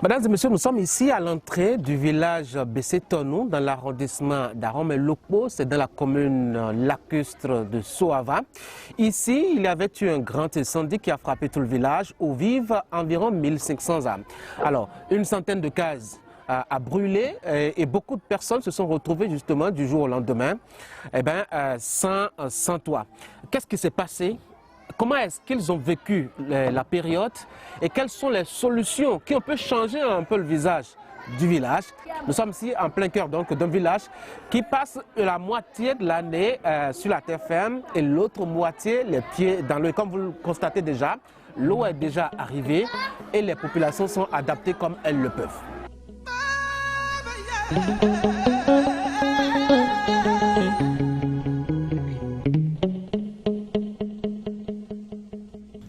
Mesdames et messieurs, nous sommes ici à l'entrée du village Bessé-Tonou dans l'arrondissement d'Arome-Lokpo, c'est dans la commune lacustre de Soava. Ici, il y avait eu un grand incendie qui a frappé tout le village où vivent environ 1500 âmes. Alors, une centaine de cases a brûlé et beaucoup de personnes se sont retrouvées justement du jour au lendemain sans toit. Qu'est-ce qui s'est passé ? Comment est-ce qu'ils ont vécu la période et quelles sont les solutions qui ont pu changer un peu le visage du village? Nous sommes ici en plein cœur d'un village qui passe la moitié de l'année sur la terre ferme et l'autre moitié les pieds dans l'eau. Comme vous le constatez déjà, l'eau est déjà arrivée et les populations sont adaptées comme elles le peuvent.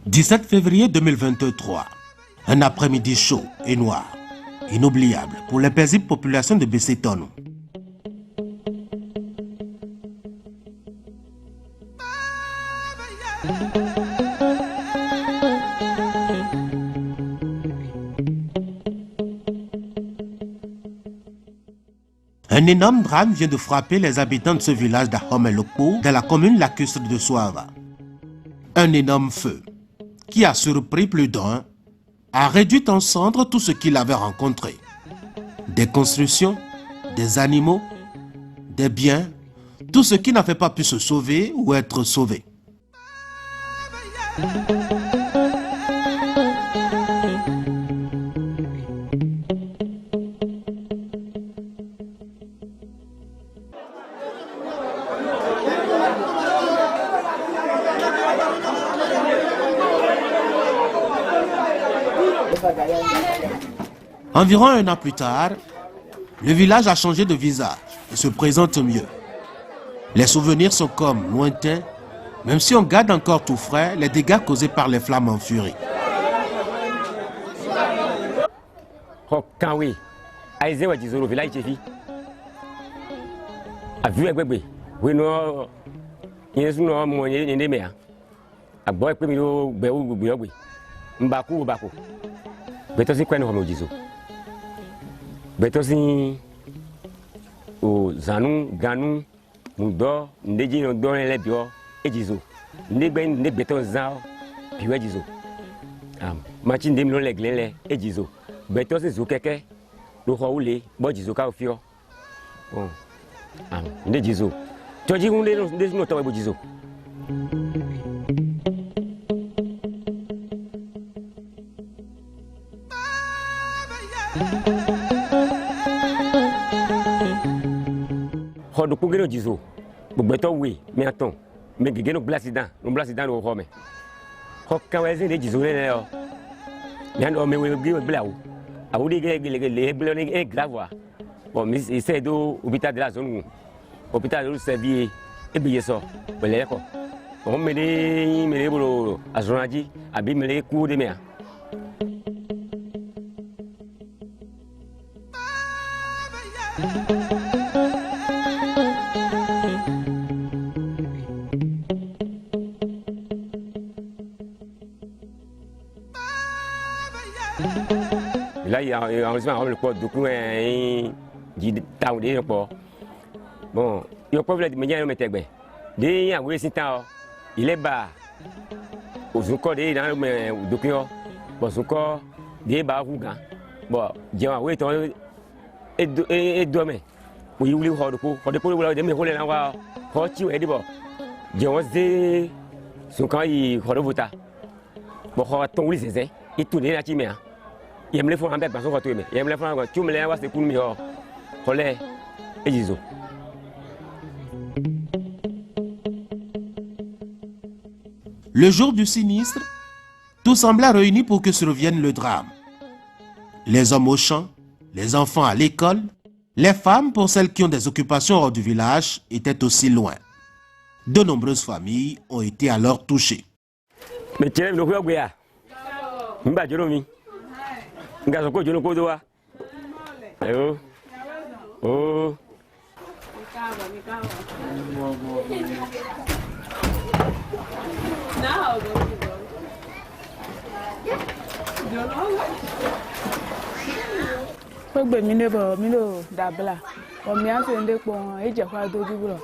17 février 2023, un après-midi chaud et noir, inoubliable pour la paisible population de Bessé-Tonou. Un énorme drame vient de frapper les habitants de ce village d'Arome-Lokpo dans la commune lacustre de Soava. Un énorme feu qui a surpris plus d'un, a réduit en cendres tout ce qu'il avait rencontré. Des constructions, des animaux, des biens, tout ce qui n'avait pas pu se sauver ou être sauvé. Environ un an plus tard, le village a changé de visage et se présente mieux. Les souvenirs sont comme lointains, même si on garde encore tout frais les dégâts causés par les flammes en furie. Betosi o zanu ganu mudo ndeji no don le bio ejizo ndegbe nde beton zao biwe jizo machi ndem no le glele ejizo betosi zo keke lo ho ule bo jizo ka ofio ndejizo toji hunde no to bo jizo. Do kungeno jizo bugbeto we mi aton me gege no blasidan no ho me ho kan we zin de jizo le o yan o me we blawo awudi gele le blo ni e grave bon mi essaie do hôpital de la zone hôpital de servir e biye so bele ko o me le bolo azonaji abi me le ku de me. Là, il y a un le code de coup, il dit tant de bon, il y a pas de manière de mettre bien. Il y a un temps, il est bas. Au corps des dans le document, bon, son corps des bas rouga. Bon, j'ai un oui, et demain. Oui, il faut le coup, de pouvoir de me rouler là, voir, tu es bon. J'ai osé son corps, il faut le voter. Bon, on va tomber les aises, il tourne la chimère. Il me le faut en bête parce que il me le faut en tu me l'as c'est pour mieux collé et jizo. Le jour du sinistre, tout sembla réuni pour que survienne le drame. Les hommes au champ, les enfants à l'école, les femmes pour celles qui ont des occupations hors du village étaient aussi loin. De nombreuses familles ont été alors touchées. Mais tiens, le quoi goya. Mba joromi. Nga ko jolo ko do wa. Ayo. Oh. Pegbe mino dabla. O mi ase nde po e je kwa doju bro.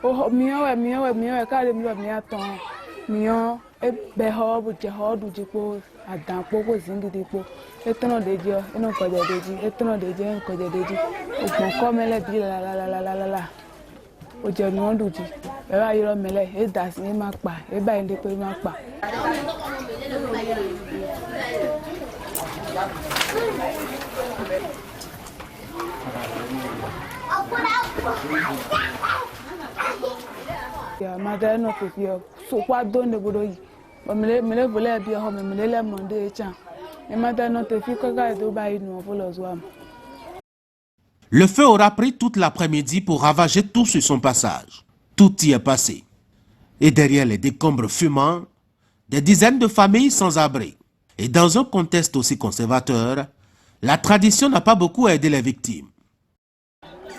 O mi o ka le mi aton. Mi o e be ho bu je ho du ji po adan po ko zingidi po. E tono deji o eno ko je deji. E tono deji en ko je deji. O gbon ko mele bi la. O je nu du ji. E wa yiro mele e da si ma pa. E ba inde pe ma pa. Ya mother no prepare so kwa don de bodo yi mele vole bi ho mele le monde e chan e mother no te fi kaka do ba yi no volo zo am. Le feu aura pris toute l'après-midi pour ravager tout sur son passage. Tout y est passé. Et derrière les décombres fumants, des dizaines de familles sans abri. Et dans un contexte aussi conservateur, la tradition n'a pas beaucoup aidé les victimes.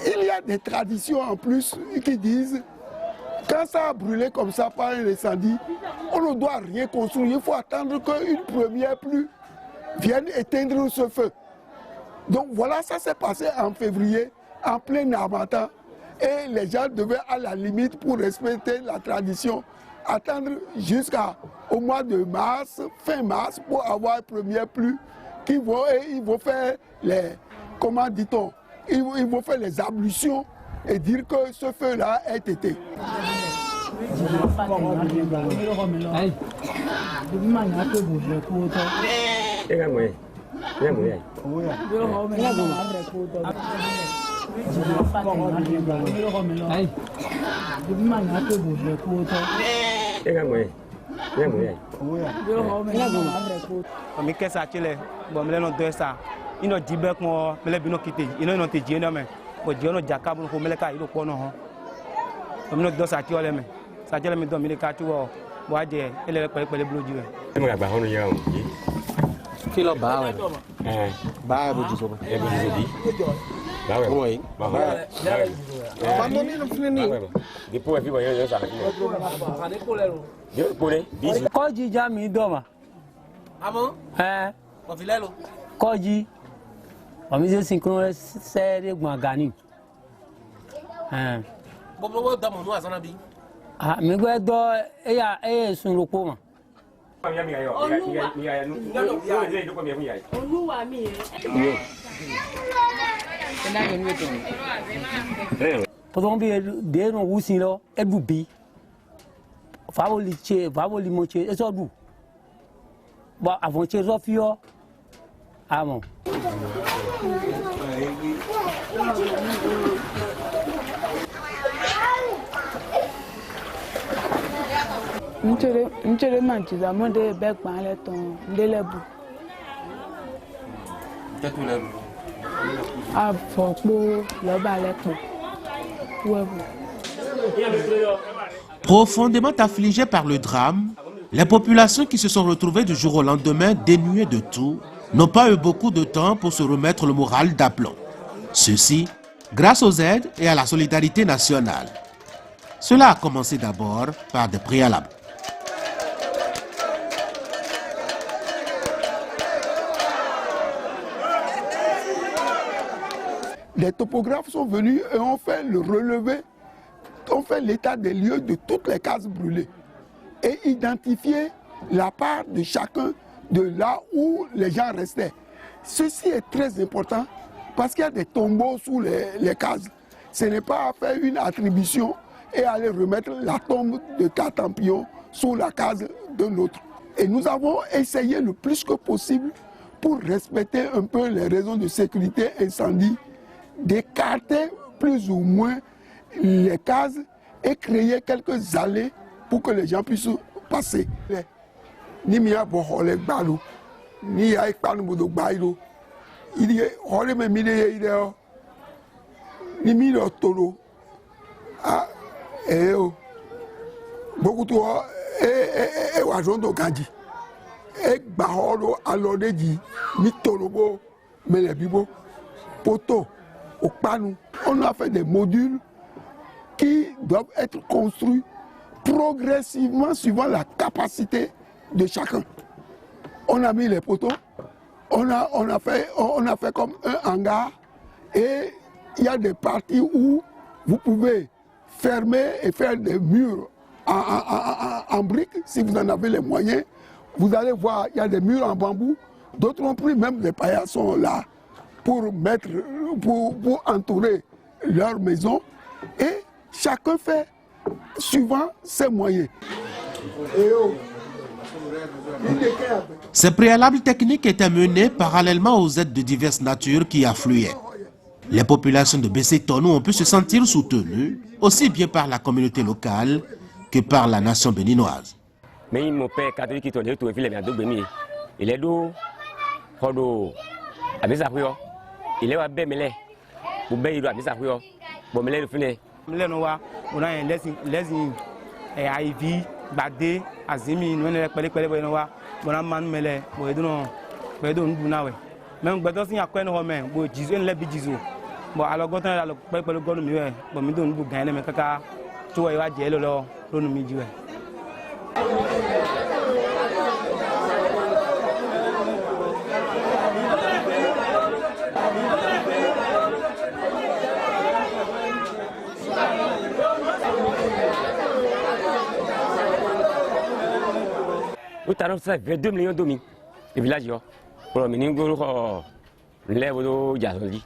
Il y a des traditions en plus qui disent quand ça a brûlé comme ça par un incendie, on ne doit rien construire. Il faut attendre qu'une première pluie vienne éteindre ce feu. Donc voilà, ça s'est passé en février, en plein harmattan. Et les gens devaient à la limite, pour respecter la tradition, attendre jusqu'au mois de mars, fin mars, pour avoir une première pluie qui vont, et ils vont faire les, comment dit-on, ils vont faire les ablutions et dire que ce feu-là est éteint. Kilo bawe. Bawe bu jiso. Bawe. Bawe. Abandoni no fini. Depois viu aí eu já. Deu por aí. Bicho. Koji jami doma. Ah bon? O vilelo. Koji. O mi je sinkron sere gbangani. Bobo da mo nu azana bi. Ah, mi gbe do eya sun roko ma. Olúwa mi Potom bi de no wusin lo edu bi. Favoli moche eso du. Ba avonche zo fio. Amon. Nchere manchiza monde be gban le ton ndelebu. A fokpo lo ba le po. Profondément affligées par le drame, les populations qui se sont retrouvées du jour au lendemain dénuées de tout n'ont pas eu beaucoup de temps pour se remettre le moral d'aplomb. Ceci grâce aux aides et à la solidarité nationale. Cela a commencé d'abord par des préalables. Les topographes sont venus et ont fait le relevé, ont fait l'état des lieux de toutes les cases brûlées et identifié la part de chacun de là où les gens restaient. Ceci est très important parce qu'il y a des tombeaux sous les cases. Ce n'est pas à faire une attribution et aller remettre la tombe de Katampion sous la case d'un autre. Et nous avons essayé le plus que possible pour respecter un peu les raisons de sécurité incendie, d'écarter plus ou moins les cases et créer quelques allées pour que les gens puissent passer. Ni mia bo hole gbalu, ni ya ikpanu bodo gbailo. Il y hole me mide ide o. Ni mi lo tolo. Ah o. Beaucoup to wa jondo ganji. Gba holo alodeji mi tolo bo mele bibo. Poto okpanu. On a fait des modules qui doivent être construits progressivement suivant la capacité de chacun. On a mis les poteaux, on a fait comme un hangar et il y a des parties où vous pouvez fermer et faire des murs en briques si vous en avez les moyens. Vous allez voir, il y a des murs en bambou. D'autres ont pris même des paillassons là pour entourer leur maison. Et chacun fait suivant ses moyens. Ces préalables techniques étaient menés parallèlement aux aides de diverses natures qui affluaient. Les populations de Bessétonou ont pu se sentir soutenues, aussi bien par la communauté locale que par la nation béninoise. Mais mon père catholique qui tourne tout il est béni. Il est d'où il est à Bémélé. Pour Bémélé, à Bissaprio. Bon, mais le filet. Lenoa, on a un lesin et Ivy, Badé, Azimi, nous ne pouvons pas le voir. Bon, on a mêlé, bon, et non, même Badon, il y a quoi de romain, bon, Jésus, un lebi Jésus. Bon, alors, quand on a le peuple de Gonou, bon, nous devons gagner, mais caca, tu vois, il va dire le l'on nous dit. Nous avons fait 22 millions de villages. Pour le minimum, lève le jazoli.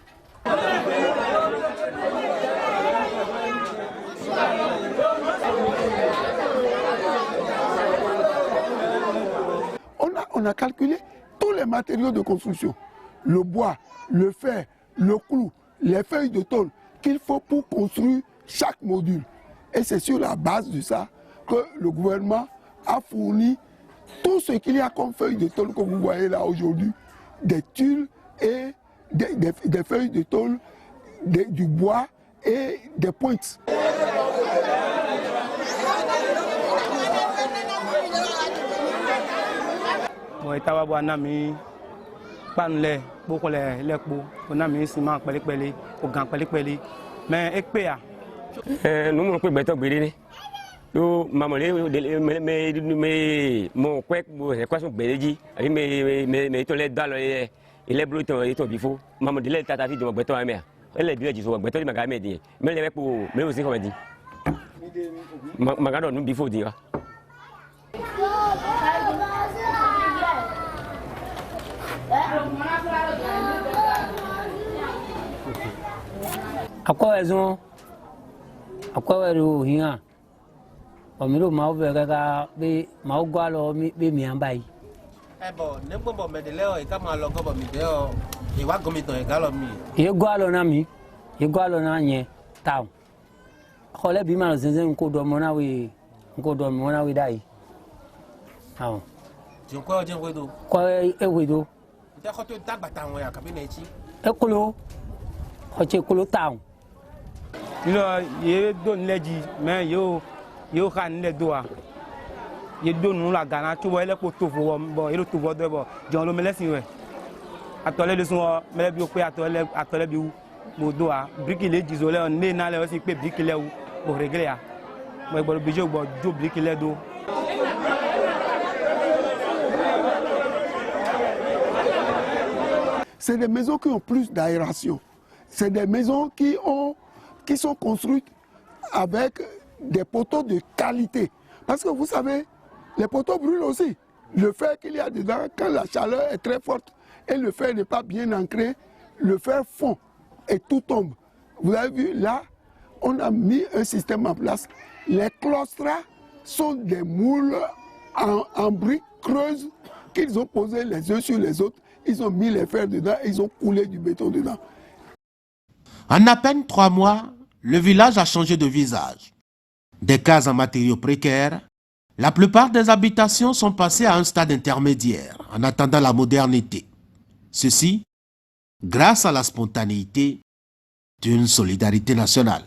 On a calculé tous les matériaux de construction. Le bois, le fer, le clou, les feuilles de tôle qu'il faut pour construire chaque module. Et c'est sur la base de ça que le gouvernement a fourni tout ce qu'il y a comme feuilles de tôle que vous voyez là aujourd'hui, des tuiles et des feuilles de tôle, du bois et des pointes. Yo maman me mon kwek équation beleji avec mes toilettes dans les blouton et ton bifo maman de tata vie de beton à mer elle est bien dit so beton ma gamme dit mais les pour mais aussi comme dit magado nous bifo dit à quoi raison à quoi rien Omiro mau vega be mau gualo be miambai. Bon, ne bon me de leo e kama logo ba mi deo e wa gomi don e galo mi. Ye gualo na mi. Ye gualo na nye taw. Khole bi ma zenzen ko do mona we dai. Taw. Je ko je wedo. Ko e wedo. Te ko to dagba tawon ya kabi na echi. E kulo. Ko che kulo taw. Ilo ye don leji mais yo kan le doa ye donu la gana tu boy le ko to fo bo ye to bo de bo jon lo melesin we atole le sun mele bi o pe atole bi mo doa briki le jizo le ne na le o si pe briki le u bo regle ya mo gbo bi jo gbo do briki le do. C'est des maisons qui ont plus d'aération. C'est des maisons qui sont construites avec des poteaux de qualité. Parce que vous savez, les poteaux brûlent aussi. Le fer qu'il y a dedans, quand la chaleur est très forte et le fer n'est pas bien ancré, le fer fond et tout tombe. Vous avez vu, là, on a mis un système en place. Les claustras sont des moules en briques creuses qu'ils ont posées les uns sur les autres. Ils ont mis les fers dedans et ils ont coulé du béton dedans. En à peine 3 mois, le village a changé de visage. Des cases en matériaux précaires, la plupart des habitations sont passées à un stade intermédiaire en attendant la modernité. Ceci grâce à la spontanéité d'une solidarité nationale.